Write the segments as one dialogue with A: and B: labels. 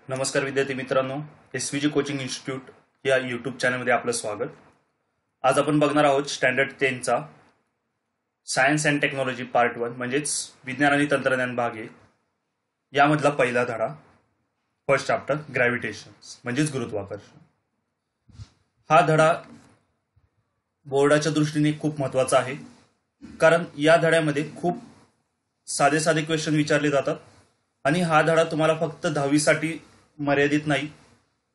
A: नमस्कार विद्यार्थी मित्रांनो, SVG कोचिंग इन्स्टिट्यूट या यूट्यूब चॅनलमध्ये आपलं स्वागत. आज आपण बघणार आहोत स्टँडर्ड 10चा सायन्स अँड टेक्नॉलॉजी पार्ट 1 म्हणजेच विज्ञान आणि तंत्रज्ञान भाग 1 यामधला पहिला धडा, फर्स्ट चॅप्टर ग्रॅव्हिटेशन म्हणजेच गुरुत्वाकर्षण. हा धडा बोर्डाच्या दृष्टीने खूप महत्त्वाचा आहे, कारण या धड्यामध्ये खूप साधे साधे क्वेश्चन विचारले जातात आणि हा धडा तुम्हाला फक्त 10वी साठी मर्यादित नाही,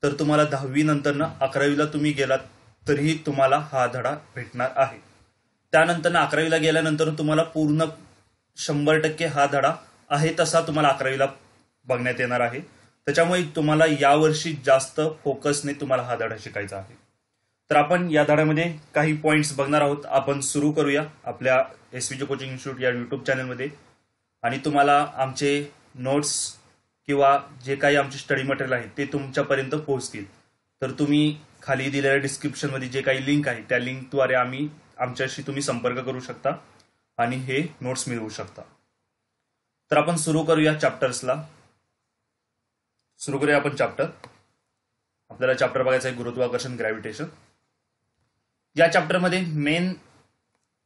A: तर तुम्हाला 10वी नंतर 11वीला तुम्ही गेलात तरीही तुम्हाला हा धडा भेटणार आहे. त्यानंतर 11वीला गेल्यानंतर तुम्हाला पूर्ण 100% हा धडा आहे तसा तुम्हाला 11वीला बघण्यात येणार आहे. त्याच्यामुळे तुम्हाला यावर्षी जास्त फोकसने तुम्हाला हा धडा शिकायचा आहे. तर आपण या धड्यामध्ये काही पॉइंट्स बघणार आहोत. आपण सुरू करूया आपल्या SVG कोचिंग इन्स्टिट्यूट या यूट्यूब चॅनलमध्ये. आणि तुम्हाला आमचे नोट्स किंवा जे काही आमचे स्टडी मटेरियल आहे ते तुमच्यापर्यंत पोहोचतील, तर तुम्ही खाली दिलेल्या डिस्क्रिप्शनमध्ये जे काही लिंक आहे त्या लिंकद्वारे आमच्याशी तुम्ही संपर्क करू शकता आणि हे नोट्स मिळवू शकता. तर आपण सुरू करूया चॅप्टर्सला. सुरू करूया आपण चॅप्टर. आपल्याला चॅप्टर बघायचं आहे गुरुत्वाकर्षण, ग्रॅव्हिटेशन. या चॅप्टरमध्ये मेन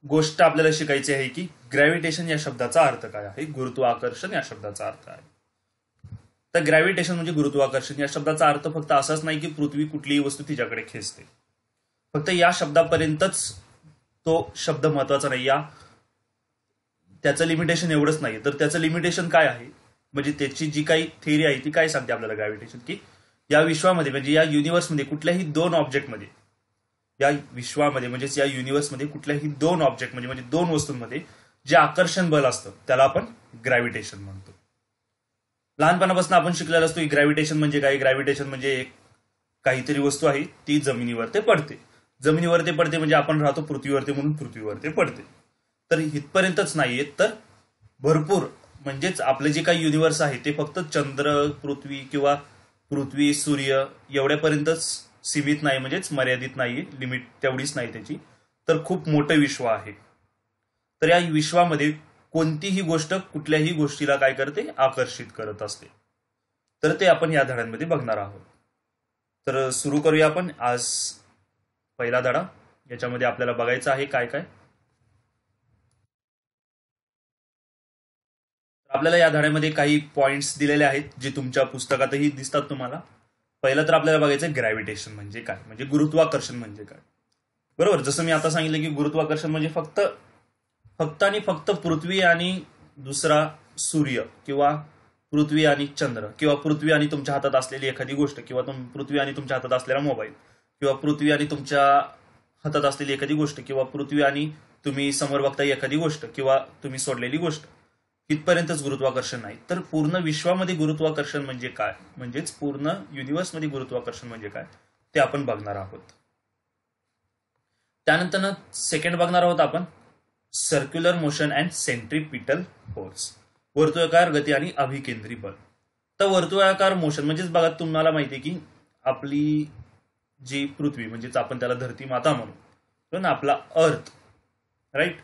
A: गोष्ट आपल्याला शिकायची आहे की ग्रॅव्हिटेशन या शब्दाचा अर्थ काय आहे, गुरुत्वाकर्षण या शब्दाचा अर्थ आहे. तर ग्रॅव्हिटेशन म्हणजे गुरुत्वाकर्षण या शब्दाचा अर्थ फक्त असाच नाही की पृथ्वी कुठलीही वस्तू तिच्याकडे खेचते. फक्त या शब्दापर्यंतच तो शब्द महत्वाचा नाही, त्याचं लिमिटेशन एवढंच नाही. तर त्याचं लिमिटेशन काय आहे, म्हणजे त्याची जी काही थिअरी आहे ती काय सांगते आपल्याला ग्रॅव्हिटेशन, की या विश्वामध्ये म्हणजे या युनिव्हर्समध्ये कुठल्याही दोन ऑब्जेक्टमध्ये, या विश्वामध्ये म्हणजेच या युनिव्हर्समध्ये कुठल्याही दोन ऑब्जेक्ट म्हणजे दोन वस्तूंमध्ये जे आकर्षण बल असतं त्याला आपण ग्रॅव्हिटेशन म्हणतो. लहानपणापासून आपण शिकलेलं असतो की ग्रॅव्हिटेशन म्हणजे काय. ग्रॅव्हिटेशन म्हणजे एक काहीतरी वस्तू आहे ती जमिनीवर ते पडते. जमिनीवर ते पडते म्हणजे आपण राहतो पृथ्वीवरती म्हणून पृथ्वीवर ते पडते. तर इथपर्यंतच नाहीये, तर भरपूर म्हणजेच आपले जे काही युनिव्हर्स आहे ते फक्त चंद्र, पृथ्वी किंवा पृथ्वी, सूर्य एवढ्यापर्यंतच सीमित नाही, म्हणजेच मर्यादित नाही, लिमिट तेवढीच नाही त्याची. तर खूप मोठं विश्व आहे. तर या विश्वामध्ये कोणतीही गोष्ट कुठल्याही गोष्टीला काय करते, आकर्षित करत असते. तर ते आपण या धड्यांमध्ये बघणार आहोत. तर सुरू करूया आपण आज पहिला धडा. याच्यामध्ये आपल्याला बघायचं आहे काय काय. आपल्याला या धड्यामध्ये काही पॉइंट्स दिलेले आहेत जे तुमच्या पुस्तकातही दिसतात तुम्हाला. पहिलं तर आपल्याला बघायचं ग्रॅव्हिटेशन म्हणजे काय, म्हणजे गुरुत्वाकर्षण म्हणजे काय. बरोबर, जसं मी आता सांगितलं की गुरुत्वाकर्षण म्हणजे फक्त आणि फक्त पृथ्वी आणि दुसरा सूर्य किंवा पृथ्वी आणि चंद्र किंवा पृथ्वी आणि तुमच्या हातात असलेली एखादी गोष्ट किंवा पृथ्वी आणि तुमच्या हातात असलेला मोबाईल किंवा पृथ्वी आणि तुमच्या हातात असलेली एखादी गोष्ट किंवा पृथ्वी आणि तुम्ही समोर बघताय एखादी गोष्ट किंवा तुम्ही सोडलेली गोष्ट, इथपर्यंतच गुरुत्वाकर्षण नाही. तर पूर्ण विश्वामध्ये गुरुत्वाकर्षण म्हणजे काय, म्हणजेच पूर्ण युनिव्हर्समध्ये गुरुत्वाकर्षण म्हणजे काय ते आपण बघणार आहोत. त्यानंतर सेकंड बघणार आहोत आपण circular motion and centripetal force, वर्तुळाकार गती आणि अभिकेंद्री बल. तर वर्तुळाकार मोशन म्हणजेच बघा, तुम्हाला माहिती आहे की आपली जी पृथ्वी म्हणजेच आपण त्याला धरती माता म्हणू ना, आपला अर्थ, राईट.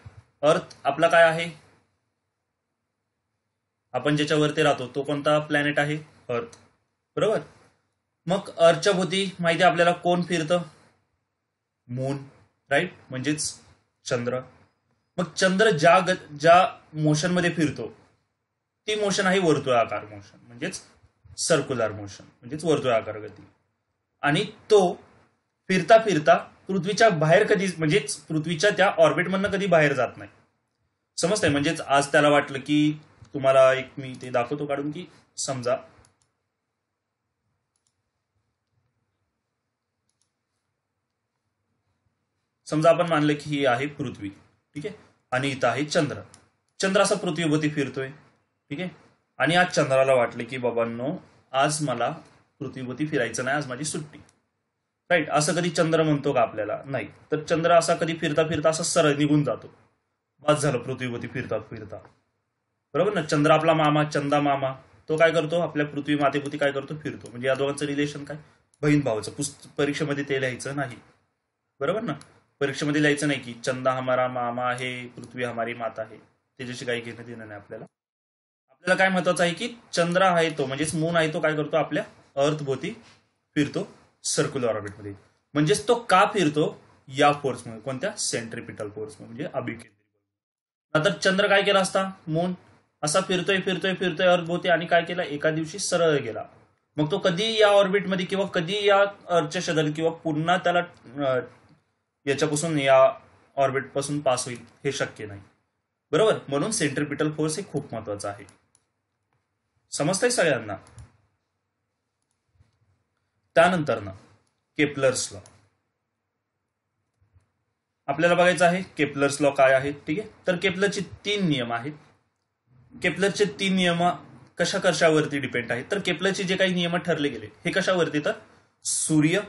A: अर्थ आपला काय आहे, आपण ज्याच्यावरती राहतो तो कोणता प्लॅनेट आहे, अर्थ. बरोबर. मग अर्थच्या भोवती माहिती आपल्याला कोण फिरतं, मून, राईट, म्हणजेच चंद्र. मग चंद्र ज्या मोशन मध्ये फिरतो ती मोशन आहे वर्तुळाकार मोशन, म्हणजेच सर्क्युलर मोशन, म्हणजेच वर्तुळाकार गती. आणि तो फिरता फिरता पृथ्वीच्या बाहेर कधी, म्हणजेच पृथ्वीच्या त्या ऑर्बिटमधनं कधी बाहेर जात नाही. समजतंय. म्हणजेच आज त्याला वाटलं की तुम्हाला एक मी ते दाखवतो काढून, की समजा आपण मानलं की ही आहे पृथ्वी, ठीक आहे, आणि इथं आहे चंद्र. चंद्र असा पृथ्वीभोवती फिरतोय, ठीक आहे. आणि आज चंद्राला वाटलं की बाबांनो आज मला पृथ्वीभोवती फिरायचं नाही, आज माझी सुट्टी, राईट. असं कधी चंद्र म्हणतो का आपल्याला, नाही. तर चंद्र असा कधी फिरता फिरता असा सरळ निघून जातो, बस झालं पृथ्वीभोवती फिरता फिरता. बरोबर ना. चंद्र आपला मामा, चंदा मामा, तो काय करतो, आपल्या पृथ्वी मातेभोवती काय करतो, फिरतो. म्हणजे या दोघांचं रिलेशन काय, बहीण भावाचं. परीक्षेमध्ये ते लिहायचं नाही, बरोबर ना. परीक्षेमध्ये लिहायचं नाही की चंदा हमारा मामा आहे, पृथ्वी हमारी माता आहे, त्याच्याशी काही घेणं देणं नाही आपल्याला. आपल्याला काय महत्वाचं आहे की चंद्र आहे तो, म्हणजेच मून आहे तो काय करतो, आपल्या अर्थ भोवती फिरतो सर्क्युलर ऑर्बिटमध्ये. म्हणजेच तो का फिरतो? या फोर्समुळे. कोणत्या? सेंट्रिपिटल फोर्समुळे, म्हणजे अभिकेंद्री. नंतर चंद्र काय केला असता? मून असा फिरतोय फिरतोय फिरतोय अर्थ भोवती आणि काय केला? एका दिवशी सरळ गेला. मग तो कधी या ऑर्बिटमध्ये किंवा कधी या अर्थच्या शेजारी किंवा पुन्हा त्याला याच्यापासून या ऑर्बिट पासून पास होईल हे शक्य नाही. बरोबर. म्हणून सेंट्रिपिटल फोर्स हे खूप महत्वाचं आहे. समजतंय सगळ्यांना? त्यानंतर ना केपलर्स लॉ आपल्याला बघायचं आहे. केपलर्स लॉ काय आहे? ठीक आहे. तर केपलरचे 3 नियम आहेत. केपलरचे 3 नियम कशा कशावरती डिपेंड आहेत? तर केपलरचे जे काही नियम ठरले गेले हे कशावरती? तर सूर्य,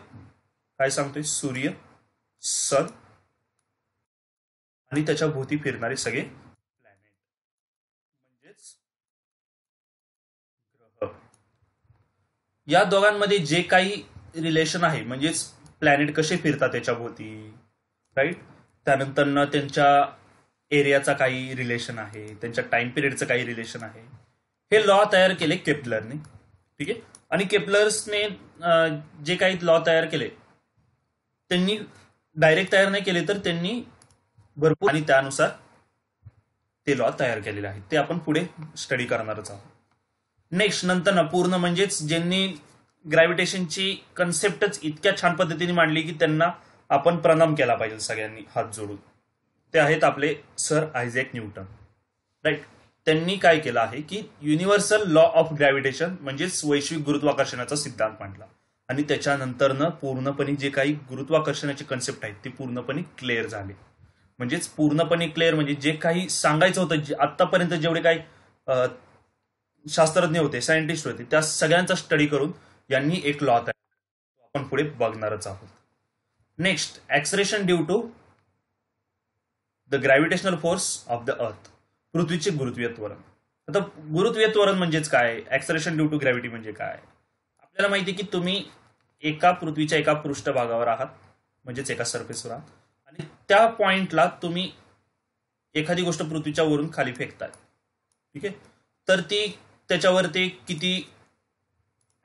A: काय सांगतोय? सूर्य, सन आणि त्याच्या भोवती फिरणारे सगळे प्लॅनेट म्हणजेच ग्रह. या दोघांमध्ये जे काही रिलेशन आहे, म्हणजेच प्लॅनेट कसे फिरतात त्याच्या भोवती, राईट. त्यानंतर न त्यांच्या एरियाचा काही रिलेशन आहे, त्यांच्या टाइम पिरियडचं काही रिलेशन आहे. हे लॉ तयार केले केपलरने. ठीक आहे. आणि केपलर्सने जे काही लॉ तयार केले त्यांनी डायरेक्ट तयार नाही केले, तर त्यांनी भरपूर आणि त्यानुसार ते लॉ तयार केलेले आहेत. ते आपण पुढे स्टडी करणारच आहोत. नेक्स्ट नंतर ना पूर्ण म्हणजेच ज्यांनी ग्रॅव्हिटेशनची कन्सेप्टच इतक्या छान पद्धतीने मांडली की त्यांना आपण प्रणाम केला पाहिजे सगळ्यांनी हात जोडून. ते आहेत आपले सर आयझॅक न्यूटन, राईट. त्यांनी काय केलं आहे की युनिव्हर्सल लॉ ऑफ ग्रॅव्हिटेशन म्हणजेच वैश्विक गुरुत्वाकर्षणाचा सिद्धांत मांडला. आणि त्याच्यानंतर न पूर्णपणे जे काही गुरुत्वाकर्षणाचे कन्सेप्ट आहेत ते पूर्णपणे क्लिअर झाले. म्हणजेच पूर्णपणे क्लिअर म्हणजे जे काही सांगायचं होतं, आतापर्यंत जेवढे काही शास्त्रज्ञ होते, सायंटिस्ट होते, त्या सगळ्यांचा स्टडी करून यांनी एक लॉ तयार केला. आपण पुढे बघणारच आहोत. Next, acceleration due to the gravitational force of the earth. पृथ्वीचे गुरुत्वीय त्वरण. आता गुरुत्वीय त्वरण म्हणजेच काय? ऍक्सलेरेशन ड्यू टू ग्रॅव्हिटी म्हणजे काय? आपल्याला माहिती की तुम्ही पृथ्वीच्या एका पृष्ठभागावर आहात, म्हणजेच एका सरफेसवर आहात, आणि त्या पॉइंटला तुम्ही एखादी गोष्ट पृथ्वीच्या वरून खाली फेकताय. ठीक आहे. तर ती त्याच्यावरती किती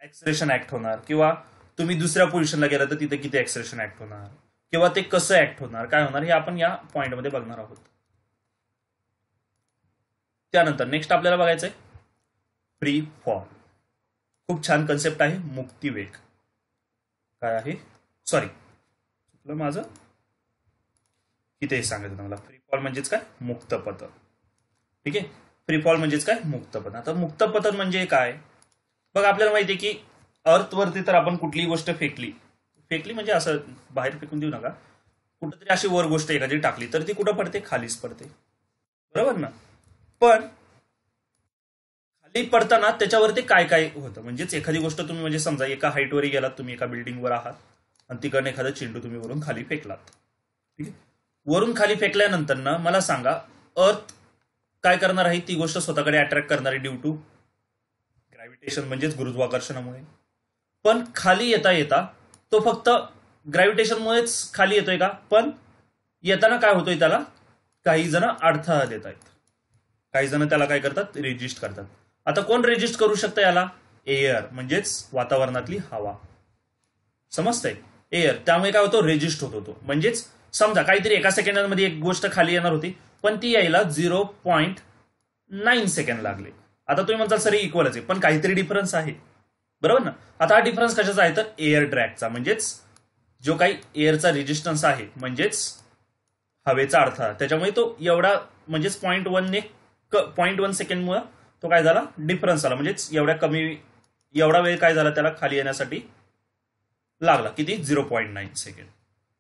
A: ऍक्सलेरेशन ऍक्ट होणार, किंवा तुम्ही दुसऱ्या पोझिशनला गेला तर तिथे किती ऍक्सलेरेशन ऍक्ट होणार, किंवा ते कसं ऍक्ट होणार, काय होणार, हे आपण या पॉइंटमध्ये बघणार आहोत. त्यानंतर नेक्स्ट आपल्याला बघायचंय फ्री फॉल. खूप छान कन्सेप्ट आहे. मुक्तिवेग काय आहे? सॉरी चुकलं माझं, इथे सांगायचं मला. फ्री फॉल म्हणजेच काय? मुक्तपतन. ठीक आहे. फ्री फॉल म्हणजेच काय? मुक्तपतन. आता मुक्तपतन म्हणजे काय? बघा आपल्याला माहिती आहे की अर्थवरती तर आपण कुठलीही गोष्ट फेकली म्हणजे असं बाहेर फेकून देऊ नका, कुठंतरी अशी वर गोष्ट एखादी टाकली तर ती कुठं पडते? खालीच पडते. बरोबर ना? पण खाली पडताना त्याच्यावरती काय काय होतं? म्हणजेच एखादी गोष्ट तुम्ही म्हणजे समजा एका हाईटवर गेलात, तुम्ही एका बिल्डिंगवर आहात आणि तिकडनं एखादा चेंडू तुम्ही वरून खाली फेकलात. ठीक आहे. वरून खाली फेकल्यानंतर ना मला सांगा, अर्थ काय करणार आहे? ती गोष्ट स्वतःकडे अट्रॅक्ट करणार आहे ड्यू टू ग्रॅव्हिटेशन म्हणजेच गुरुत्वाकर्षणामुळे. पण खाली येता येता तो फक्त ग्रॅव्हिटेशनमुळेच खाली येतोय का? पण येताना काय होतोय? त्याला काही जण अडथळा देत आहेत, काही जण त्याला काय करतात? रेजिस्ट करतात. आता कोण रेजिस्ट करू शकतं याला? एअर म्हणजेच वातावरणातली हवा. समजतंय? एअर. त्यामुळे काय होतो? रेजिस्ट होतो तो. म्हणजेच समजा काहीतरी एका सेकंडामध्ये एक गोष्ट खाली येणार होती, पण ती यायला 0.9 सेकंड लागले. आता तुम्ही म्हणताल सर इक्वलच आहे, पण काहीतरी डिफरन्स आहे. बरोबर ना? आता हा डिफरन्स कशाचा आहे? तर एअर ड्रॅगचा. म्हणजेच जो काही एअरचा रेजिस्टन्स आहे, म्हणजेच हवेचा अडथळा, त्याच्यामुळे तो एवढा म्हणजेच 0.1 सेकंडमुळे तो काय झाला? डिफरन्स आला. म्हणजेच एवढा वेळ काय झाला त्याला खाली येण्यासाठी लागला. किती? 0.9 सेकंड.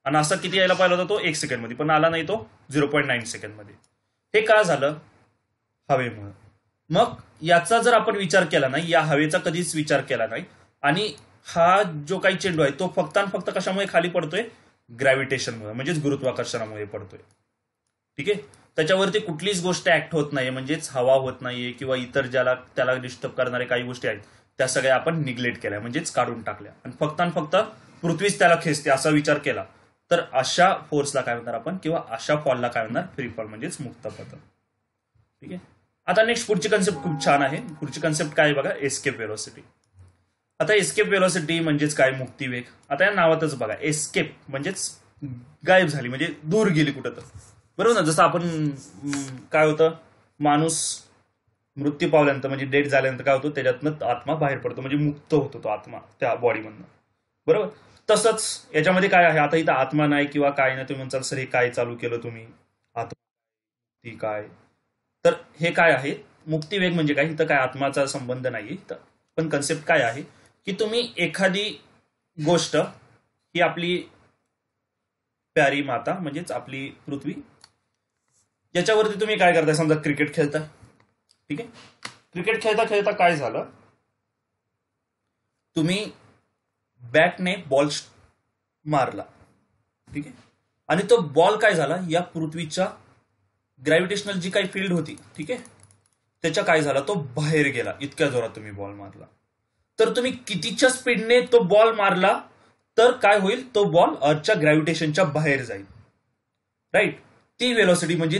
A: आणि असा किती यायला पाहिला होता? तो 1 सेकंडमध्ये, पण आला नाही तो 0.9 सेकंडमध्ये. हे का झालं? हवेमुळे. मग याचा जर आपण विचार केला नाही, या हवेचा कधीच विचार केला नाही, आणि हा जो काही चेंडू आहे तो फक्त आणि फक्त कशामुळे खाली पडतोय? ग्रॅव्हिटेशनमुळे म्हणजेच गुरुत्वाकर्षणामुळे पडतोय. ठीक आहे. त्याच्यावरती कुठलीच गोष्ट ऍक्ट होत नाहीये, म्हणजेच हवा होत नाहीये किंवा इतर त्याला डिस्टर्ब करणारे काही गोष्टी आहेत त्या सगळ्या आपण निग्लेक्ट केल्या, म्हणजेच काढून टाकल्या, आणि फक्त पृथ्वीच त्याला खेचते असा विचार केला तर अशा फोर्सला काय म्हणणार आपण, किंवा अशा फॉलला काय म्हणणार? फ्री फॉल म्हणजेच मुक्तपतन. ठीक आहे. आता नेक्स्ट पुढची कन्सेप्ट खूप छान आहे. पुढची कन्सेप्ट काय आहे बघा? Escape velocity. आता एस्केप वेलोसिटी म्हणजेच काय, मुक्तिवेग. आता या नावातच बघा, एस्केप म्हणजेच गायब झाली, म्हणजे दूर गेली कुठं तर. बरोबर ना. जसं आपण काय होतं, माणूस मृत्यू पावल्यानंतर म्हणजे डेथ झाल्यानंतर काय होतं, त्याच्यातनं आत्मा बाहेर पडतो, म्हणजे मुक्त होतो तो आत्मा त्या बॉडीमधनं. बरोबर. तसंच याच्यामध्ये काय आहे, आता इथं आत्मा नाही किंवा काय नाही. तुम्ही म्हणसाल सर हे काय चालू केलं तुम्ही, आत्मा ती काय. तर हे काय आहे, मुक्तिवेग म्हणजे काय, इथं काय आत्माचा संबंध नाही. पण कन्सेप्ट काय आहे की तुम्ही एखादी गोष्ट, ही आपली प्यारी माता म्हणजेच आपली पृथ्वी, याच्यावरती तुम्ही काय करताय, समजा क्रिकेट खेळताय. ठीक आहे. क्रिकेट खेळता खेळता काय झालं, तुम्ही बॅटने बॉल मारला. ठीक आहे. आणि तो बॉल काय झाला, या पृथ्वीच्या ग्रॅव्हिटेशनल जी काही फील्ड होती, ठीक आहे, त्याच्या काय झाला, तो बाहेर गेला. इतक्या जोरात तुम्ही बॉल मारला. तर तुम्ही कितीच्या स्पीडने तो बॉल मारला तर काय होईल, तो बॉल अर्थच्या ग्रॅव्हिटेशनच्या बाहेर जाईल. राईट. ती वेलोसिटी म्हणजे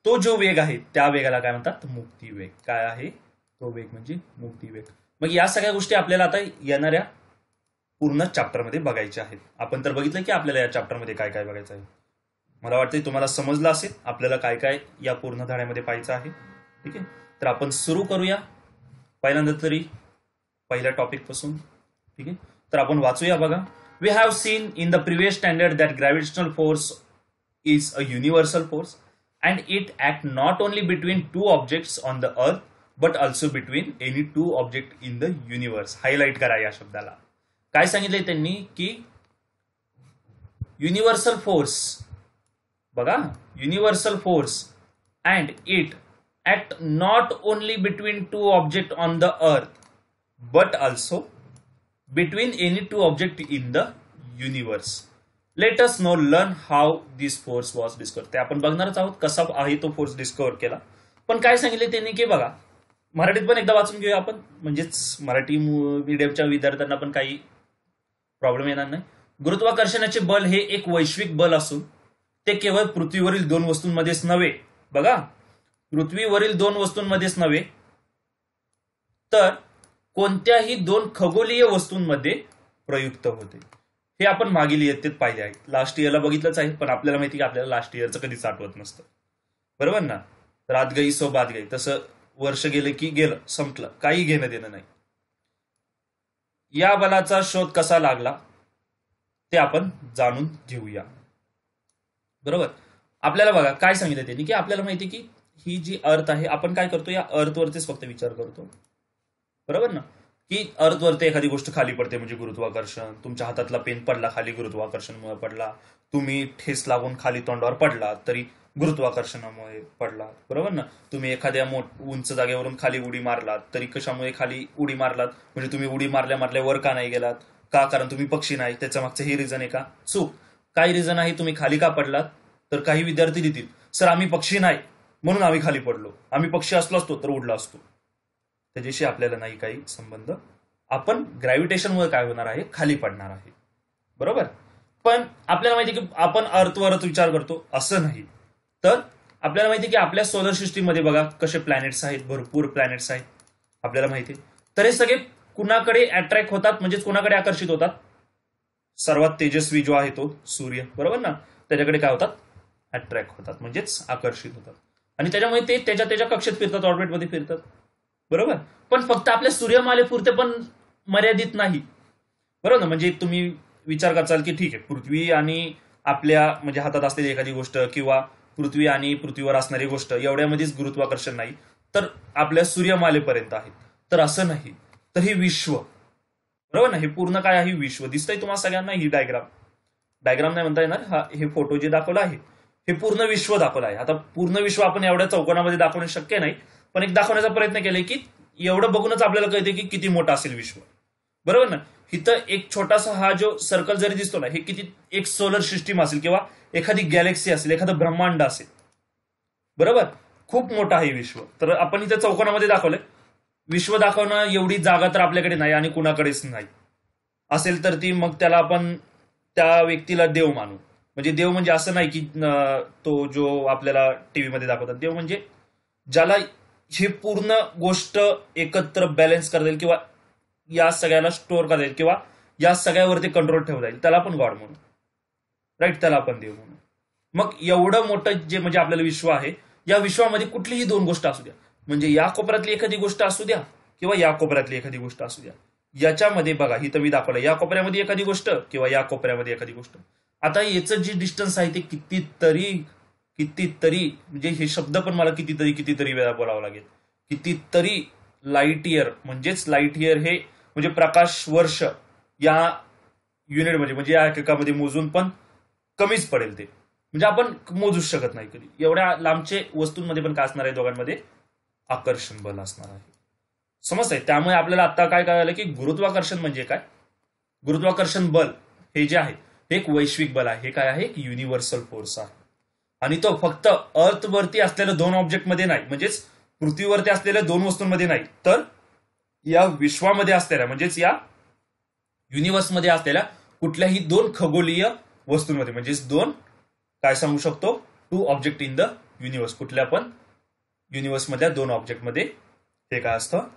A: तो जो वेग आहे, त्या वेगाला काय म्हणतात, मुक्तिवेग. काय आहे तो वेग, म्हणजे मुक्तिवेग. मग या सगळ्या गोष्टी आपल्याला आता येणाऱ्या पूर्ण चॅप्टरमध्ये बघायच्या आहेत. आपण तर बघितलं की आपल्याला या चॅप्टरमध्ये काय काय बघायचं आहे. मला वाटतं तुम्हाला समजलं असेल आपल्याला काय काय या पूर्ण धड्यामध्ये पाहायचं आहे. ठीक आहे. तर आपण सुरू करूया पहिल्यांदा तरी पहिल्या टॉपिक पासून. ठीक आहे. तर आपण वाचूया बघा. We have seen in the previous standard that gravitational force is a universal force and it act not only between two objects on the earth but also between any two object in the universe. Highlight करा या शब्दाला. काय सांगितलंय त्यांनी की universal force, बघा, universal force and it act not only between two object on the earth but also between any two objects in the universe. Let us now learn how this force was discovered. ते आपण बघणारच आहोत कसा आहे तो force डिस्कवर केला. पण काय सांगितले त्यांनी की बघा, मराठीत पण एकदा वाचून घेऊया आपण, म्हणजेच मराठी मीडियमच्या विद्यार्थ्यांना पण काही प्रॉब्लेम येणार नाही. गुरुत्वाकर्षणाचे बल हे एक वैश्विक बल असून ते केवळ पृथ्वीवरील दोन वस्तूंमध्येच नव्हे, बघा, पृथ्वीवरील दोन वस्तूंमध्येच नव्हे तर कोणत्याही दोन खगोलीय वस्तूंमध्ये प्रयुक्त होते. हे आपण मागील इयत्तेत पाहिले आहे, लास्ट इयरला बघितलंच आहे. पण आपल्याला माहिती की आपल्याला लास्ट इयरचं कधीच आठवत नसतं. बरोबर ना. रात गई सो बात गई, तसं वर्ष गेलं की गेलं, संपलं, काही घेणं देणं नाही. या बलाचा शोध कसा लागला ते आपण जाणून घेऊया. बरोबर. आपल्याला बघा काय सांगितलं त्यांनी की आपल्याला माहिती की ही जी अर्थ आहे, आपण काय करतो, या अर्थवरतीच फक्त विचार करतो. बरोबर ना. की अर्थवरती एखादी गोष्ट खाली पडते म्हणजे गुरुत्वाकर्षण. तुमच्या हातातला पेन पडला खाली, गुरुत्वाकर्षणामुळे पडला. तुम्ही ठेस लागून खाली तोंडावर पडला तरी गुरुत्वाकर्षणामुळे पडला. बरोबर ना. तुम्ही एखाद्या उंच जागेवरून खाली उडी मारलात तरी कशामुळे खाली उडी मारलात, म्हणजे तुम्ही उडी मारल्या मारल्या वर का नाही गेलात, का, कारण तुम्ही पक्षी नाही. त्याच्या मागचं हे रिझन आहे का, चूक. काही रिझन आहे तुम्ही खाली का पडलात. तर काही विद्यार्थी देतील सर आम्ही पक्षी नाही म्हणून आम्ही खाली पडलो, आम्ही पक्षी असलो असतो तर उडला असतो. त्याच्याशी आपल्याला नाही काही संबंध. आपण ग्रॅव्हिटेशनमुळे काय होणार आहे, खाली पडणार आहे. बरोबर. पण आपल्याला माहिती की आपण अर्थवरच विचार करतो असं नाही. तर आपल्याला माहिती की आपल्या सोलर सिस्टीममध्ये बघा कसे प्लॅनेट्स आहेत, भरपूर प्लॅनेट्स आहेत आपल्याला माहिती. तर हे सगळे कुणाकडे अट्रॅक्ट होतात, म्हणजेच कुणाकडे आकर्षित होतात, सर्वात तेजस्वी जो आहे तो सूर्य. बरोबर ना. त्याच्याकडे काय होतात, अट्रॅक्ट होतात, म्हणजेच आकर्षित होतात. आणि त्याच्यामुळे ते त्याच्या कक्षेत फिरतात, ऑर्बिटमध्ये फिरतात. बरोबर. पण फक्त आपल्या सूर्यमालेपुरते पण मर्यादित नाही. बरोबर ना. म्हणजे तुम्ही विचार कराल की ठीक आहे, पृथ्वी आणि आपल्या म्हणजे हातात असलेली एखादी गोष्ट किंवा पृथ्वी आणि पृथ्वीवर असणारी गोष्ट एवढ्यामध्येच गुरुत्वाकर्षण नाही, तर आपल्या सूर्यमालेपर्यंत आहे. तर असं नाही. तर हे विश्व, बरोबर ना, हे पूर्ण काय आहे, विश्व. दिसतंय तुम्हाला सगळ्यांना ही डायग्राम नाही म्हणता येणार, हा हे फोटो जे दाखवला आहे हे पूर्ण विश्व दाखवलं आहे. आता पूर्ण विश्व आपण एवढ्या चौकोनामध्ये दाखवणं शक्य नाही, पण एक दाखवण्याचा प्रयत्न केलाय की एवढं बघूनच आपल्याला कळते की किती मोठं असेल विश्व. बरोबर ना. इथं एक छोटासा हा जो सर्कल जरी दिसतो ना, हे किती एक सोलर सिस्टीम असेल किंवा एखादी गॅलेक्सी असेल, एखादं ब्रह्मांड असेल. बरोबर. खूप मोठं आहे विश्व. तर आपण इथं चौकोनामध्ये दाखवलंय. विश्व दाखवणं एवढी जागा तर आपल्याकडे नाही आणि कुणाकडेच नाही. असेल तर ती मग त्याला आपण त्या व्यक्तीला देव मानू. म्हणजे देव म्हणजे असं नाही की तो जो आपल्याला टीव्हीमध्ये दाखवतात. देव म्हणजे ज्याला ही पूर्ण गोष्ट एकत्र बॅलन्स करता येईल किंवा या सगळ्याला स्टोअर करता येईल किंवा या सगळ्यावरती कंट्रोल ठेवता येईल, त्याला आपण गॉड म्हणू. राईट, त्याला आपण देव म्हणू. मग एवढं मोठं जे म्हणजे आपल्याला विश्व आहे, या विश्वामध्ये कुठलीही दोन गोष्ट असू द्या, म्हणजे या कोपऱ्यातली एखादी गोष्ट असू द्या किंवा या कोपऱ्यातली एखादी गोष्ट असू द्या, याच्यामध्ये बघा इथं मी दाखवलं, या कोपऱ्यामध्ये एखादी गोष्ट किंवा या कोपऱ्यामध्ये एखादी गोष्ट. आता याचं जे डिस्टन्स आहे ते कितीतरी म्हणजे हे शब्द पण मला कितीतरी वेळा बोलावं लागेल. कितीतरी लाईट इयर, म्हणजेच लाईट इयर हे म्हणजे प्रकाश वर्ष या युनिटमध्ये म्हणजे या एककामध्ये मोजून पण कमीच पडेल ते, म्हणजे आपण मोजूच शकत नाही कधी. एवढ्या लांबचे वस्तूंमध्ये पण काय असणार आहे, दोघांमध्ये आकर्षण बल असणार आहे. समजतंय? त्यामुळे आपल्याला आता काय कळालं की गुरुत्वाकर्षण म्हणजे काय. गुरुत्वाकर्षण बल हे जे आहे हे एक वैश्विक बल आहे. हे काय आहे, एक युनिव्हर्सल फोर्स आहे. आणि तो फक्त अर्थवरती असलेल्या दोन ऑब्जेक्टमध्ये नाही, म्हणजेच पृथ्वीवरती असलेल्या दोन वस्तूंमध्ये नाही, तर या विश्वामध्ये असलेल्या म्हणजेच या युनिव्हर्समध्ये असलेल्या कुठल्याही दोन खगोलीय वस्तूंमध्ये, म्हणजेच दोन काय सांगू शकतो, two object in the universe, कुठल्या पण युनिव्हर्स मधल्या दोन ऑब्जेक्ट मध्ये हे काय असतं,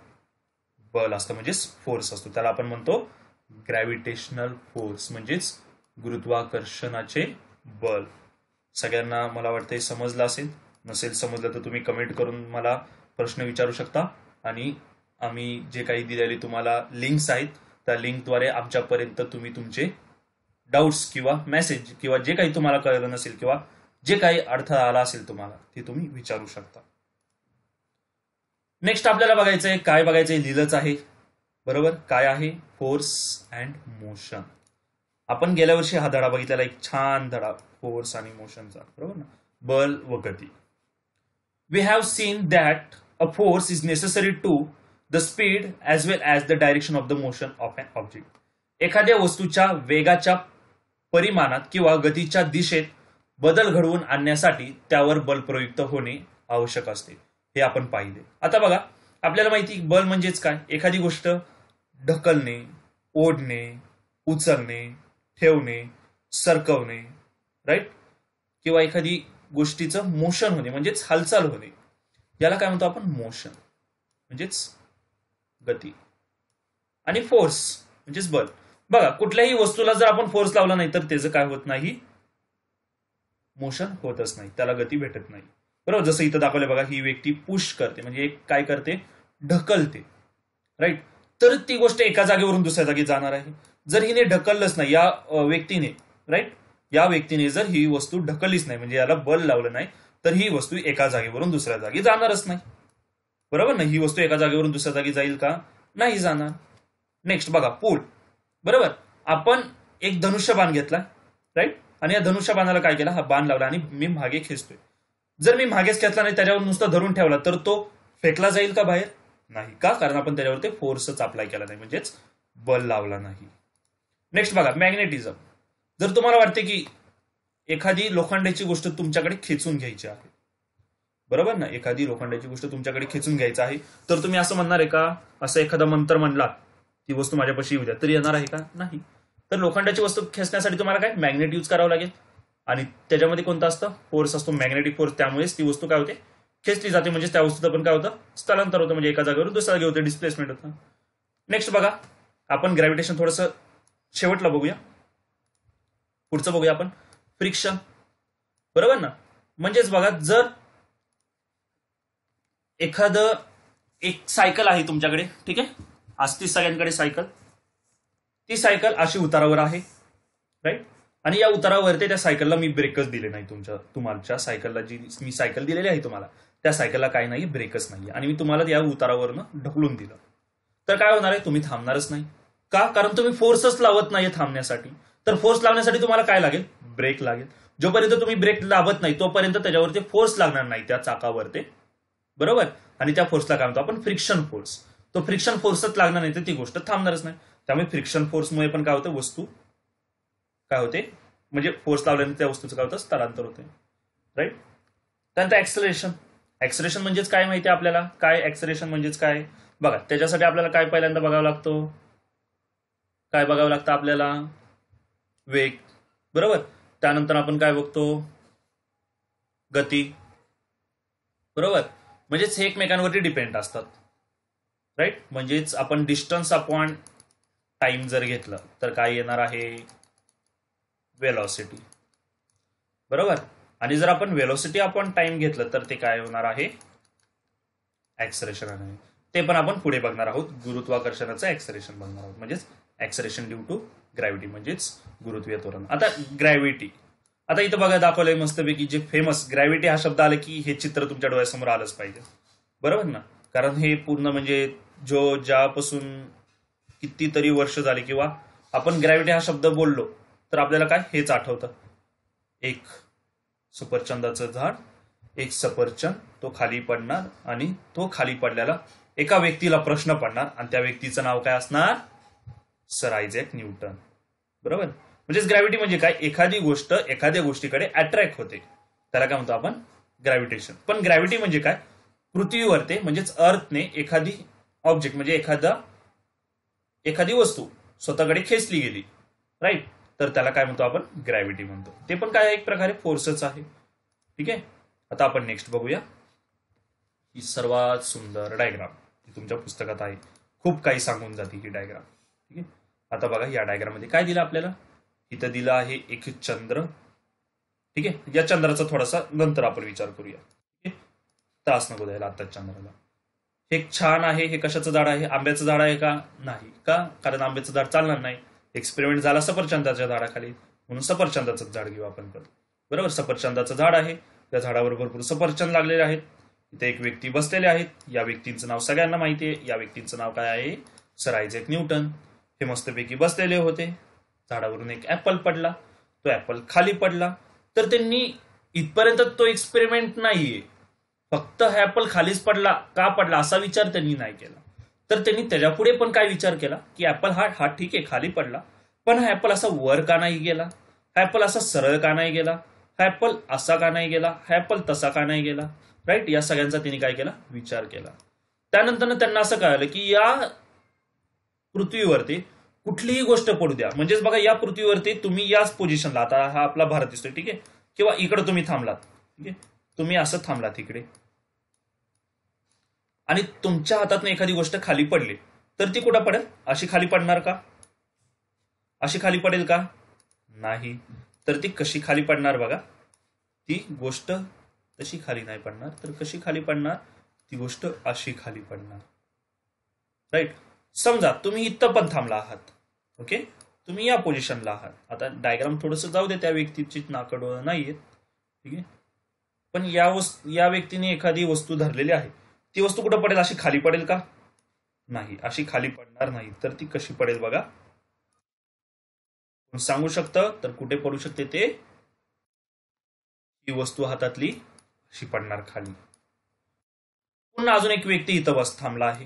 A: बल असतं, म्हणजेच फोर्स असतो. त्याला आपण म्हणतो ग्रॅव्हिटेशनल फोर्स, म्हणजेच गुरुत्वाकर्षणाचे बल. सगळ्यांना मला वाटतं समजलं असेल. नसेल समजलं तर तुम्ही कमेंट करून मला प्रश्न विचारू शकता, आणि आम्ही जे काही दिलेले तुम्हाला लिंक्स आहेत त्या लिंकद्वारे आमच्यापर्यंत तुम्ही तुमचे डाऊट्स किंवा मेसेज किंवा जे काही तुम्हाला कळलं नसेल किंवा जे काही अडथळा आला असेल तुम्हाला ते तुम्ही विचारू शकता. नेक्स्ट आपल्याला बघायचंय, काय बघायचंय, लिहिलंच आहे बरोबर. काय आहे, फोर्स अँड मोशन. आपण गेल्या वर्षी हा धडा बघितलेला, एक छान धडा फोर्स आणि मोशनचा, बरोबर ना, बल व गती. We have seen that a force is necessary to the speed as well as the direction of the motion of an object. एखाद्या वस्तूच्या वेगाच्या परिमाणात किंवा गतीच्या दिशेत बदल घडवून आणण्यासाठी त्यावर बल प्रयुक्त होणे आवश्यक असते, हे आपण पाहिले. आता बघा, आपल्याला माहिती बल म्हणजेच काय, एखादी गोष्ट ढकलणे, ओढणे, उचलणे, ठेवणे, सरकवणे, राईट, किंवा एखादी गोष्टीचं मोशन होणे म्हणजेच हालचाल होणे, याला काय म्हणतो आपण, मोशन म्हणजेच गती. आणि फोर्स म्हणजेच बल. बघा, कुठल्याही वस्तूला जर आपण फोर्स लावला नाही तर त्याचं काय होत नाही, मोशन होतच नाही, त्याला गती भेटत नाही, बरोबर. जसं इथं दाखवलं बघा, ही व्यक्ती पुश करते म्हणजे काय करते, ढकलते, राईट, तर ती गोष्ट एका जागेवरून दुसऱ्या जागी जाणार आहे. जर हिने ढकललंच नाही, या व्यक्तीने, राईट, या व्यक्तीने जर ही वस्तू ढकललीच नाही म्हणजे याला बल लावलं नाही, तर ही वस्तू एका जागेवरून दुसऱ्या जागी जाणारच नाही, बरोबर ना. ही वस्तू एका जागेवरून दुसऱ्या जागी जाईल का, नाही जाणार. नेक्स्ट बघा, पूल, बरोबर. आपण एक धनुष्य बाण घेतला, राईट, आणि या धनुष्य बाणाला काय केलं, हा बाण लावला आणि मी मागे खेचतोय. जर मी मागेच खेचला नाही, त्याच्यावर नुसतं धरून ठेवला तर तो फेकला जाईल का बाहेर, नाही का, कारण आपण त्याच्यावरती फोर्सच अप्लाय केला नाही, म्हणजेच बल लावला नाही. नेक्स्ट बघा, मॅग्नेटिझम. जर तुम्हाला वाटते की एखादी लोखंडाची गोष्ट तुमच्याकडे खेचून घ्यायची आहे, बरोबर ना, एखादी लोखंडाची गोष्ट तुमच्याकडे खेचून घ्यायची आहे, तर तुम्ही असं म्हणणार आहे का, असं एखादा मंत्र म्हणला ती वस्तू माझ्यापाशी येऊ द्या, तरी येणार आहे का, नाही. तर लोखंडाची वस्तू खेचण्यासाठी तुम्हाला काय, मॅग्नेट यूज करावं लागेल, आणि त्याच्यामध्ये कोणता असतं, फोर्स असतो, मॅग्नेटिक फोर्स. त्यामुळेच ती वस्तू काय होते, खेचली जाते, म्हणजे त्या वस्तूचं पण काय होतं, स्थलांतर होतं, म्हणजे एका जागेवरून दुसऱ्या जागी होते, डिस्प्लेसमेंट होतं. नेक्स्ट बघा, आपण ग्रॅव्हिटेशन थोडंसं शेवटला बघूया, पुढचं बघूया आपण, फ्रिक्शन, बरोबर ना. म्हणजेच बघा, जर एखादं एक सायकल आहे तुमच्याकडे, ठीक आहे, असती सगळ्यांकडे सायकल, ती सायकल अशी उतारावर आहे, राईट, आणि या उतारावरती त्या सायकलला मी ब्रेकच दिले नाही. तुमच्या सायकलला जी मी सायकल दिलेली आहे तुम्हाला, त्या सायकलला काय नाही, ब्रेकच नाही, आणि मी तुम्हाला या उतारावरनं ढकलून दिलं, तर काय होणार आहे, तुम्ही थांबणारच नाही का, कारण तुम्ही फोर्सच लावत नाहीये थांबण्यासाठी. तर फोर्स लावण्यासाठी तुम्हाला काय लागेल, ब्रेक लागेल. जोपर्यंत तुम्ही ब्रेक लावत नाही तोपर्यंत त्याच्यावरती फोर्स लागणार नाही, त्या चाकावरती, बरोबर. आणि त्या फोर्सला काय म्हणतो आपण, फ्रिक्शन फोर्स. तो फ्रिक्शन फोर्सच लागणार नाही तर ती गोष्ट थांबणारच नाही. त्यामुळे फ्रिक्शन फोर्समुळे पण काय होतं, वस्तू काय होते, म्हणजे फोर्स लावल्याने त्या वस्तूचं काय होतं, स्थलांतर होते, राईट. त्यानंतर ऍक्सेलरेशन. ऍक्सेलरेशन म्हणजेच काय माहिती आहे आपल्याला, काय ऍक्सेलरेशन म्हणजेच काय बघा. त्याच्यासाठी आपल्याला काय पहिल्यांदा बघावं लागतो, काय बघावं लागतं आपल्याला, वेग, बरोबर. त्यानंतर आपण काय बघतो, गती, बरोबर. म्हणजेच हे एकमेकांवरती डिपेंड असतात. राईट. म्हणजेच आपण डिस्टन्स अपॉन टाइम जर घेतलं तर काय येणार आहे, वेलॉसिटी. बरोबर. आणि जर आपण वेलॉसिटी अपॉन टाइम घेतलं तर ते काय होणार आहे, ऍक्सलरेशन आहे. ते पण आपण पुढे बघणार आहोत. गुरुत्वाकर्षणाचं ऍक्सलरेशन बघणार आहोत, म्हणजेच ऍक्सलरेशन ड्यू टू ग्रॅव्हिटी, म्हणजेच गुरुत्वीय त्वरण. आता ग्रॅव्हिटी, आता इथं बघा दाखवलंय मस्तपैकी, जे फेमस ग्रॅव्हिटी हा शब्द आला की हे चित्र तुमच्या डोळ्यासमोर आलंच पाहिजे. बरोबर ना. कारण हे पूर्ण म्हणजे ज्यापासून कितीतरी वर्ष झाली किंवा आपण ग्रॅव्हिटी हा शब्द बोललो तर आपल्याला काय हेच आठवतं, एक सफरचंदाचं झाड, एक सफरचंद, तो खाली पडणार आणि तो खाली पडल्याला एका व्यक्तीला प्रश्न पडणार आणि त्या व्यक्तीचं नाव काय असणार, सर आयझॅक न्यूटन. बरोबर. म्हणजेच ग्रॅव्हिटी म्हणजे काय, एखादी गोष्ट एखाद्या गोष्टीकडे अट्रॅक्ट होते, त्याला काय म्हणतो आपण, ग्रॅव्हिटेशन. पण ग्रॅव्हिटी म्हणजे काय, पृथ्वीवर ते म्हणजेच अर्थने एखादी ऑब्जेक्ट म्हणजे एखादी वस्तू स्वतःकडे खेचली गेली, राईट, तर त्याला काय म्हणतो आपण, ग्रॅव्हिटी म्हणतो. ते पण काय एक प्रकारे फोर्सच आहे. ठीक आहे. आता आपण नेक्स्ट बघूया ही सर्वात सुंदर डायग्राम, तुमच्या पुस्तकात आहे, खूप काही सांगून जाते ही डायग्राम. ठीक आहे. आता बघा या डायग्राम मध्ये काय दिलं आपल्याला, इथं दिलं आहे एक चंद्र. ठीक आहे. या चंद्राचा थोडासा नंतर आपण विचार करूया. ठीक आहे. त्रास नको द्यायला आता चंद्राला. हे छान आहे, हे कशाचं झाड आहे, आंब्याचं झाड आहे का, नाही का, कारण आंब्याचं झाड चालणार नाही. एक्सपेरिमेंट झाला सफरचंदाच्या झाडाखाली, म्हणून सफरचंदाचं झाड घेऊ आपण. बरोबर. सफरचंदाचं झाड आहे, त्या झाडावर भरपूर सफरचंद लागलेले आहेत. इथे एक व्यक्ती बसलेले आहेत. या व्यक्तींचं नाव सगळ्यांना माहिती आहे. या व्यक्तींचं नाव काय आहे, सर आयझॅक न्यूटन. हे मस्तपैकी बसलेले होते. झाडावरून एक ऍपल पडला, तो ऍपल खाली पडला. तर त्यांनी इथपर्यंत तो एक्सपेरिमेंट नाहीये, फक्त हा ऍपल खालीच पडला, का पडला असा विचार त्यांनी नाही केला. तर त्यांनी त्याच्यापुढे पण काय विचार केला की ऍपल हा ठीक आहे खाली पडला, पण हा ऍपल असा वर का नाही गेला, हा ऍपल असा सरळ का नाही गेला, हा ऍपल असा का नाही गेला, हा ऍपल तसा का नाही गेला, राईट. या सगळ्यांचा त्यांनी काय केला, विचार केला. त्यानंतर त्यांना असं कळालं की या पृथ्वीवरती कुठलीही गोष्ट पडू द्या, म्हणजेच बघा या पृथ्वीवरती तुम्ही याच पोझिशनला, आता हा आपला भारत दिसतोय, ठीक आहे, किंवा इकडे तुम्ही थांबलात, ठीक आहे, तुम्ही असं थांबलात इकडे आणि तुमच्या हातातून एखादी गोष्ट खाली पडली तर ती कुठं पडेल, अशी खाली पडणार का, अशी खाली पडेल का, नाही. तर ती कशी खाली पडणार बघा, ती गोष्ट तशी खाली नाही पडणार, तर कशी खाली पडणार, ती गोष्ट अशी खाली पडणार, राईट. समजा तुम्ही इथं पण थांबला आहात, ओके, तुम्ही या पोझिशनला आहात. आता डायग्राम थोडंसं जाऊ दे, त्या व्यक्तीची नाकडोळं नाहीयेत, ठीक आहे, पण या व्यक्तीने एखादी वस्तू धरलेली आहे, ती वस्तू कुठं पडेल, अशी खाली पडेल का, नाही, अशी खाली पडणार नाही. तर ती कशी पडेल बघा, सांगू शकतं तर कुठे पडू शकते, ते ही वस्तू हातातली अशी पडणार खाली. पुन्हा अजून एक व्यक्ती इथं बस थांबला आहे,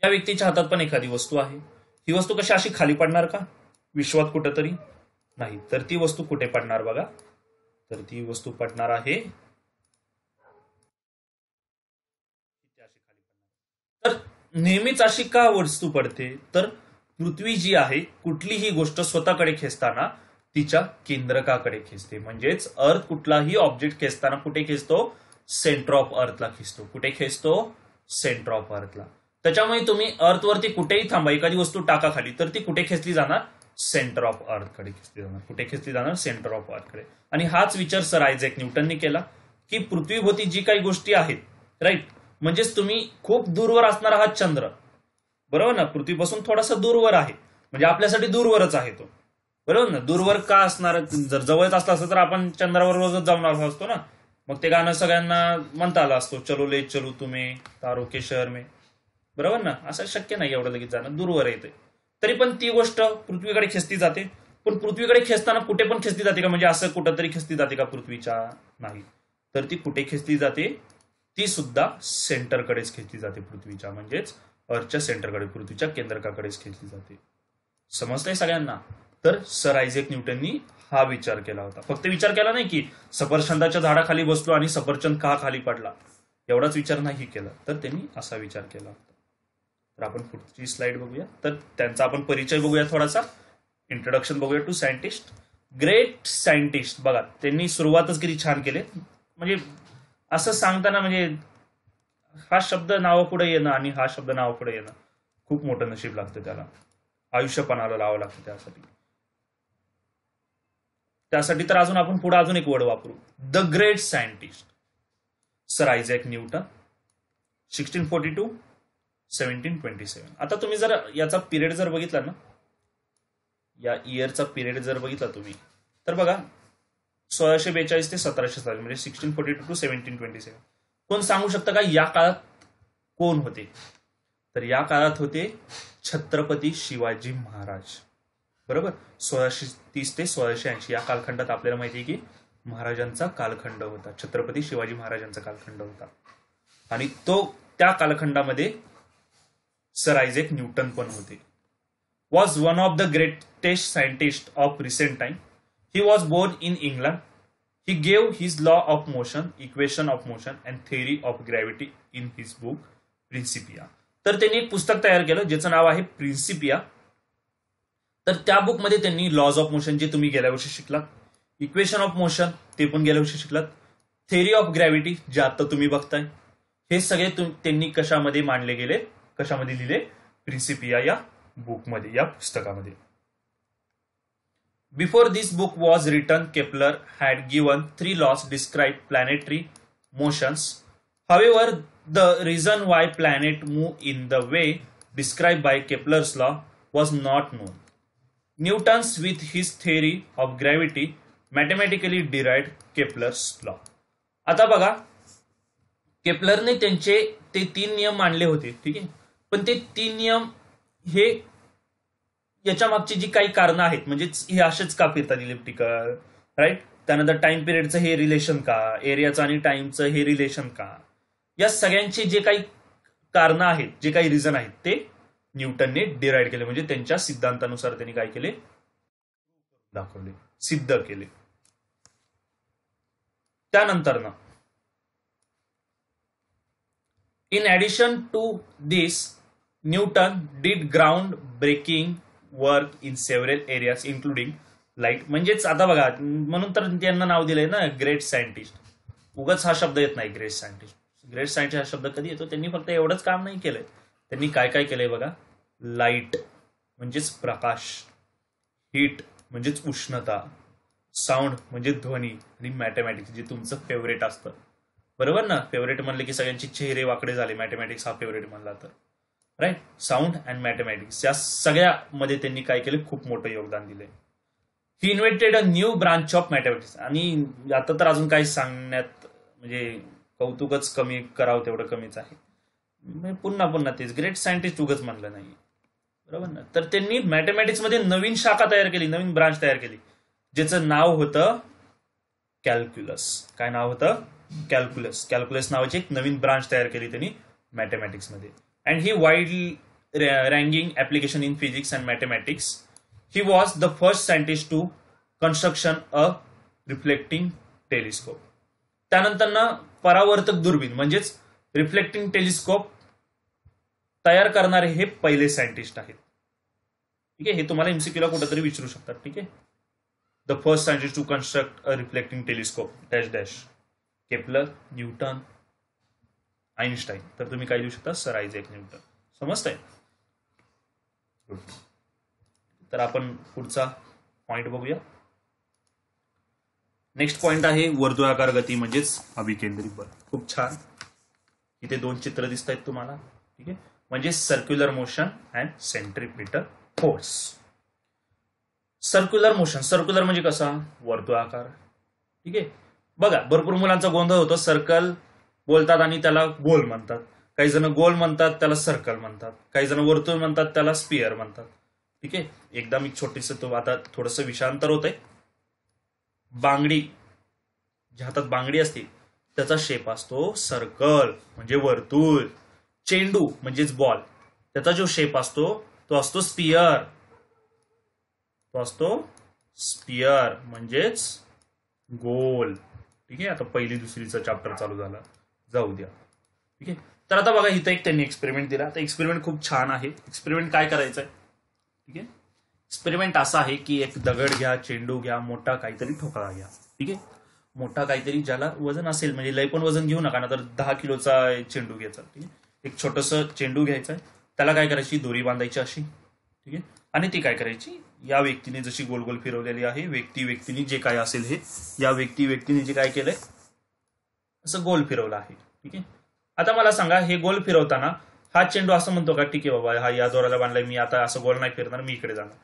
A: या व्यक्तीच्या हातात पण एखादी वस्तू आहे, ही वस्तू कशी अशी खाली पडणार का विश्वात कुठंतरी, नाही. तर ती वस्तू कुठे पडणार बघा, तर ती वस्तू पडणार आहे, तर नेहमीच अशी का वस्तू पडते, तर पृथ्वी जी आहे कुठलीही गोष्ट स्वतःकडे खेचताना तिच्या केंद्रकाकडे खेचते. म्हणजेच अर्थ कुठलाही ऑब्जेक्ट खेचताना कुठे खेचतो, सेंटर ऑफ अर्थला खेचतो. कुठे खेचतो, सेंटर ऑफ अर्थला. त्याच्यामुळे तुम्ही अर्थवरती कुठेही थांबा, एखादी वस्तू टाका खाली, तर ती कुठे खेचली जाणार, सेंटर ऑफ अर्थकडे खेचली जाणार. कुठे खेचली जाणार, सेंटर ऑफ अर्थकडे. आणि हाच विचार सर आयझॅक न्यूटननी केला की पृथ्वीभोवती जी काही गोष्टी आहेत, राईट, म्हणजेच तुम्ही खूप दूरवर असणारा हा चंद्र, बरोबर ना, पृथ्वीपासून थोडासा दूरवर आहे, म्हणजे आपल्यासाठी दूरवरच आहे तो, बरोबर ना. दूरवर का असणार, जर जवळच असला असतं तर आपण चंद्रावर रोजच जाऊन आलो असतो ना. मग ते गाणं सगळ्यांना म्हणता आलं असतो, चलो ले चलो तुम्ही तारो के शहर में, बरोबर ना. असं शक्य नाही एवढं लगेच जाणं, दूरवर येते. तरी पण ती गोष्ट पृथ्वीकडे खेचली जाते. पण पृथ्वीकडे खेचताना कुठे पण खेचली जाते का, म्हणजे असं कुठंतरी खेचली जाते का पृथ्वीच्या, नाही. तर ती कुठे खेचली जाते, ती सुद्धा सेंटरकडेच खेचली जाते पृथ्वीच्या, म्हणजेच अर्थच्या सेंटरकडे, पृथ्वीच्या केंद्रकाकडेच खेचली जाते. समजतंय सगळ्यांना. तर सर आयझॅक न्यूटननी हा विचार केला होता. फक्त विचार केला नाही की सफरचंदाच्या झाडाखाली बसलो आणि सफरचंद का खाली पडला, एवढाच विचार नाही केला, तर त्यांनी असा विचार केला होता. तर आपण पुढची स्लाइड बघूया. तर त्यांचा आपण परिचय बघूया थोडासा, इंट्रोडक्शन बघूया टू सायंटिस्ट. Great scientist. बघा त्यांनी सुरुवातच किती छान केले, म्हणजे असं सांगताना म्हणजे हा शब्द नावापुढे येणं आणि हा शब्द नावापुढे येणं खूप मोठं नशीब लागतं त्याला, आयुष्यपणाला लावावं लागतं त्यासाठी. त्यासाठी तर अजून आपण पुढे अजून एक वर्ड वापरू, the great scientist sir Isaac Newton, 1642 1727. आता तुम्ही जर याचा पिरियड जर बघितला ना, या इयरचा पिरियड जर बघितला तुम्ही, तर बघा 1642 ते 1727 म्हणजे 1642 टू 1727. कोण सांगू शकतं का या काळात कोण होते? तर या काळात होते छत्रपती शिवाजी महाराज. बरोबर, 1630 ते 1680 या कालखंडात आपल्याला माहिती आहे की महाराजांचा कालखंड होता, छत्रपती शिवाजी महाराजांचा कालखंड होता. आणि त्या कालखंडामध्ये सर आयझॅक न्यूटन पण होते. Was one of the greatest scientist of recent time. He was born in England. He gave his law of motion, equation of motion and theory of gravity in his book Principia. तर त्यांनी एक पुस्तक तयार केलं ज्याचं नाव आहे Principia. तर त्या बुकमध्ये त्यांनी लॉज ऑफ मोशन जे तुम्ही गेल्या वर्षी शिकलात, इक्वेशन ऑफ मोशन ते पण गेल्या वर्षी शिकलात, थेअरी ऑफ ग्रॅव्हिटी जे आता तुम्ही बघताय, हे सगळे त्यांनी कशामध्ये मांडले गेले, कशामध्ये लिहिले? प्रिन्सिपिया या बुकमध्ये, या पुस्तकामध्ये. Before this book was written, Kepler had given 3 laws describe planetary motions. However, the reason why planet move in the way described by Kepler's law was not known. Newton, with his theory of gravity, mathematically derived Kepler's law. आता बघा, केपलरने त्यांचे ते 3 नियम मांडले होते, ठीक आहे. पण ते 3 नियम हे याच्या मागची जी काही कारणं आहेत, म्हणजे हे असेच का फिरतात इलिप्टिकल, राईट. त्यानंतर टाइम पिरियडचं हे रिलेशन का, एरियाचं आणि टाइमचं हे रिलेशन का, या सगळ्यांचे जे काही कारणं आहेत, जे काही रिझन आहेत, ते न्यूटनने डिराईड केले, म्हणजे त्यांच्या सिद्धांतानुसार त्यांनी काय केले? दाखवले, सिद्ध केले. त्यानंतर ना, in addition to this, Newton did ground breaking work in several areas including light. म्हणजेच आता बघा, म्हणून तर त्यांना नाव दिलंय ना ग्रेट सायंटिस्ट. उगाच हा शब्द येत नाही ग्रेट सायंटिस्ट. ग्रेट सायंटिस्ट हा शब्द कधी येतो? त्यांनी फक्त एवढंच काम नाही केलंय, त्यांनी काय काय केलंय बघा. लाईट म्हणजेच प्रकाश, हीट म्हणजेच उष्णता, साऊंड म्हणजे ध्वनी, आणि मॅथमॅटिक्स जे तुमचं फेवरेट असतं. बरोबर ना, फेवरेट म्हणले की सगळ्यांचे चेहरे वाकडे झाले. मॅथमॅटिक्स हा फेवरेट म्हणला तर, राईट. साऊंड अँड मॅथमॅटिक्स या सगळ्यामध्ये त्यांनी काय केलं? खूप मोठं योगदान दिले. He invented a new branch of mathematics. आणि आता तर अजून काही सांगण्यात म्हणजे कौतुकच कमी करावं तेवढं कमीच आहे. पुन्हा पुन्हा तेच ग्रेट सायंटिस्ट उगच म्हणलं नाही, बरोबर ना. तर त्यांनी मॅथमॅटिक्स मध्ये नवीन शाखा तयार केली, नवीन ब्रांच तयार केली, ज्याचं नाव होतं कॅल्क्युलस. काय नाव होतं? कॅल्क्युलस. कॅल्क्युलस नावाची एक नवीन ब्रांच तयार केली त्यांनी मॅथमॅटिक्स मध्ये. And he wide ranking application in physics and mathematics. He was the first scientist to construction a reflecting telescope. त्यानंतर ना परावर्तक दुर्बीण म्हणजेच रिफ्लेक्टिंग टेलिस्कोप तयार करणारे हे पहिले सायंटिस्ट आहेत, ठीक आहे. हे तुम्हाला एमसीक्यूला कुठेतरी विचारू शकतात, ठीक आहे. The first scientist to construct a reflecting telescope dash dash, Kepler, Newton, Einstein. तर तुम्ही काय लिहू शकता? Sir Isaac Newton. समजतंय? तर आपण पुढचा पॉइंट बघूया. नेक्स्ट पॉइंट आहे वर्तुळाकार गती म्हणजेच अभिकेंद्रित बल. खूप छान, इथे 2 चित्र दिसत आहेत तुम्हाला, ठीक आहे. म्हणजे circular motion and centripetal force. Circular motion, circular म्हणजे कसा? वर्तुळाकार, ठीक आहे. बघा, भरपूर मुलांचा गोंधळ होतो. सर्कल बोलतात आणि त्याला गोल म्हणतात. काही जण गोल म्हणतात, त्याला सर्कल म्हणतात. काही जण वर्तुळ म्हणतात, त्याला स्पिअर म्हणतात, ठीक आहे. एकदम एक छोटीस, तो आता थोडस विषांतर होत आहे. बांगडी, ज्या हातात बांगडी असते त्याचा शेप असतो सर्कल म्हणजे वर्तुळ. चेंडू म्हणजेच बॉल, त्याचा जो शेप असतो तो असतो स्पियर. तो असतो स्पियर म्हणजेच गोल, ठीक आहे. आता पहिली दुसरीचा चॅप्टर चालू झाला, जाऊ द्या, ठीक आहे. तर आता बघा, इथं एक त्यांनी एक्सपेरिमेंट दिला. आता एक्सपेरिमेंट खूप छान आहे. एक्सपेरिमेंट काय करायचं आहे, ठीक आहे. एक्सपेरिमेंट असा आहे की एक दगड घ्या, चेंडू घ्या, मोठा काहीतरी ठोकळा घ्या, ठीक आहे. मोठा काहीतरी ज्याला वजन असेल, म्हणजे लय पण वजन घेऊ नका ना, तर 10 किलोचा चेंडू घ्यायचा. ठीक आहे, एक छोटस चेंडू घ्यायचा आहे, त्याला काय करायची, दोरी बांधायची अशी. ठीक आहे, आणि ती काय करायची, या व्यक्तीने जशी गोल गोल फिरवलेली आहे, व्यक्तीने जे काय असेल हे, या व्यक्तीने जे काय केलंय असं गोल फिरवलं आहे. ठीक आहे, आता मला सांगा, हे गोल फिरवताना हा चेंडू असं म्हणतो का, ठीक आहे बाबा, हा या दोराला बांधलाय, मी आता असं गोल नाही फिरणार, मी इकडे जाणार.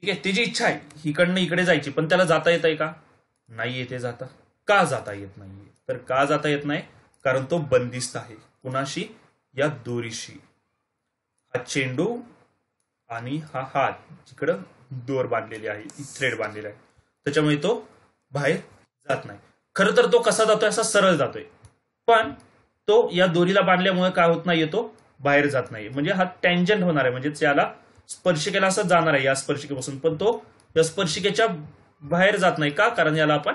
A: ठीक आहे, त्याची इच्छा आहे इकडनं इकडे जायची, पण त्याला जाता येत आहे का, नाही येते जाता. का जाता येत नाहीये, तर का जाता येत नाही, कारण तो बंदिस्त आहे. कुणाशी, या दोरीशी. हा चेंडू आणि हा हात जिकडं दोर बांधलेली आहे, थ्रेड बांधलेली आहे, त्याच्यामुळे तो बाहेर जात नाही. खरं तर तो कसा जातोय, असा सरळ जातोय, पण तो या दोरीला बांधल्यामुळे काय होत नाहीये, तो बाहेर जात नाही. म्हणजे हा टँजंट होणार आहे, म्हणजे याला स्पर्शिकेला असं जाणार आहे या स्पर्शिकेपासून, पण तो या स्पर्शिकेच्या बाहेर जात नाही. का, कारण याला आपण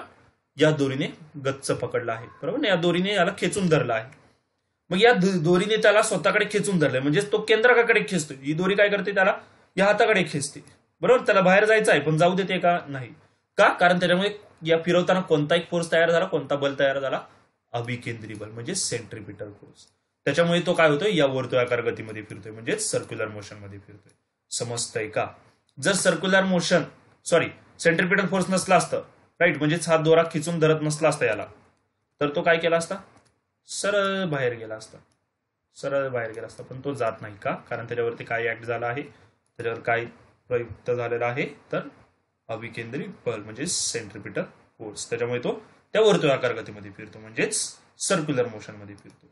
A: या दोरीने गच्च पकडला आहे, बरोबर ना, या दोरीने याला खेचून धरला आहे. मग या दोरीने त्याला स्वतःकडे खेचून धरलंय, म्हणजे तो केंद्राकडे खेचतोय. ही दोरी काय करते, त्याला या हाताकडे खेचते, बरोबर. त्याला बाहेर जायचं आहे, पण जाऊ देते का, नाही. का, कारण त्याच्यामुळे या फिरवताना कोणता एक फोर्स तयार झाला, कोणता बल तयार झाला, अभिकेंद्री बल, म्हणजे सेंट्रिपिटल फोर्स. त्याच्यामुळे तो काय होतोय, या वर्तुळाकार गतीमध्ये फिरतोय, म्हणजे सर्क्युलर मोशन मध्ये फिरतोय. समजतंय का. जर circular motion, sorry, centripetal force नसला असतं, राईट, म्हणजेच हा दोरा खिचून धरत नसला असता याला, तर तो काय केला असता, सरळ बाहेर गेला असता, सरळ बाहेर गेला असता. पण तो जात नाही. का, कारण त्याच्यावरती काय ऍक्ट झाला आहे, त्याच्यावर काय प्रयुक्त झालेला आहे, तर अभिकेंद्री बल, म्हणजे सेंट्रिपिटल फोर्स. त्याच्यामुळे तो त्या वर्तुळाकार गतीमध्ये फिरतो, म्हणजेच सर्क्युलर मोशन मध्ये फिरतो.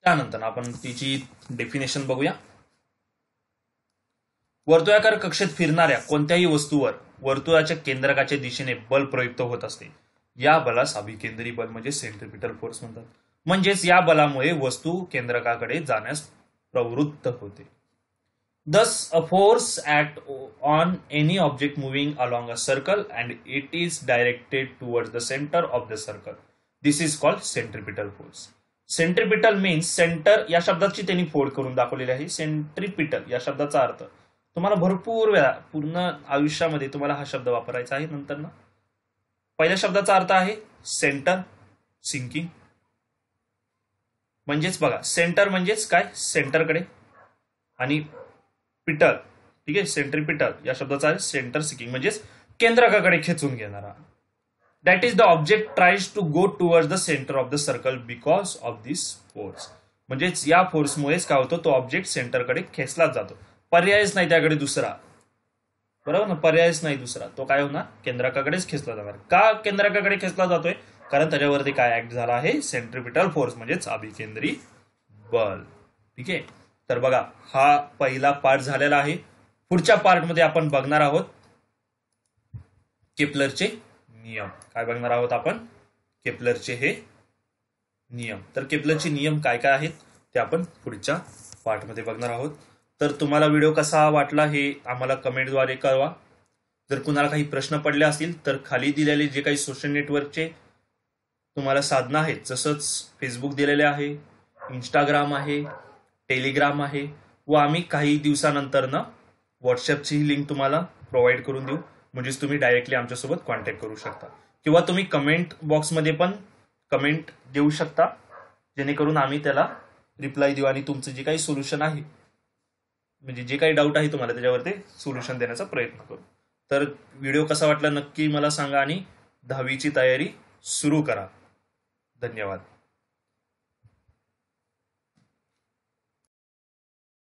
A: त्यानंतर आपण तिची डेफिनेशन बघूया. वर्तुळाकार कक्षेत फिरणाऱ्या कोणत्याही वस्तूवर वर्तुळाच्या केंद्रकाच्या दिशेने बल प्रयुक्त होत असते. या बलास अभिकेंद्री बल, म्हणजे सेंट्रिपिटल फोर्स म्हणतात. म्हणजेच या बलामुळे वस्तू केंद्रकाकडे जाण्यास प्रवृत्त होते. Thus, a force act on any object moving along a circle and it is directed towards the center of the circle. This is called centripetal force. Centripetal means center या शब्दाची त्यांनी फोड करून दाखवलेली आहे. सेंट्रिपिटल या शब्दाचा अर्थ तुम्हाला भरपूर वेळा पूर्ण आयुष्यामध्ये तुम्हाला हा शब्द वापरायचा आहे नंतर ना. पहिल्या शब्दाचा अर्थ आहे सेंटर, सिंकिंग. म्हणजेच बघा, सेंटर म्हणजेच काय, सेंटरकडे, आणि पिटल, ठीक आहे, सेंट्रिपिटल या शब्दाचा आहे सेंटर सिकिंग, म्हणजेच केंद्रकाकडे खेचून घेणारा. That is the object tries to go towards the centre of the circle because of this force. म्हणजेच या फोर्समुळेच काय होतं, तो ऑब्जेक्ट सेंटरकडे खेचलाच जातो. पर्यायच नाही त्याकडे दुसरा, बरोबर ना, पर्यायच नाही दुसरा. तो काय होणार, केंद्रकाकडेच खेचला जाणार. का केंद्रकाकडे खेचला जातोय, कारण त्याच्यावरती काय ऍक्ट झाला आहे, सेंट्रिपिटल फोर्स, म्हणजेच अभिकेंद्री बल. ठीक आहे, तर बघा, हा पहिला पार्ट झालेला आहे. पुढच्या पार्टमध्ये आपण बघणार आहोत केपलरचे नियम. काय बघणार आहोत आपण, केपलरचे हे नियम. तर केपलरचे नियम काय काय आहेत ते आपण पुढच्या पार्टमध्ये बघणार आहोत. तर तुम्हाला व्हिडिओ कसा वाटला हे आम्हाला कमेंटद्वारे कळवा. जर कुणाला काही प्रश्न पडले असतील तर खाली दिलेले जे काही सोशल नेटवर्कचे तुम्हाला साधनं आहेत, जसंच फेसबुक दिलेले आहे, इंस्टाग्राम आहे, टेलिग्राम आहे, व आम्ही काही दिवसानंतर ना व्हॉट्सअपची लिंक तुम्हाला प्रोव्हाइड करून देऊ. म्हणजेच तुम्ही डायरेक्टली आमच्यासोबत कॉन्टॅक्ट करू शकता, किंवा तुम्ही कमेंट बॉक्समध्ये पण कमेंट देऊ शकता, जेणेकरून आम्ही त्याला रिप्लाय देऊ आणि तुमचं जे काही सोल्युशन आहे, म्हणजे जे काही डाऊट आहे तुम्हाला त्याच्यावरती सोल्युशन देण्याचा प्रयत्न करू. तर व्हिडिओ कसा वाटला नक्की मला सांगा आणि 10वीची तयारी सुरू करा. धन्यवाद.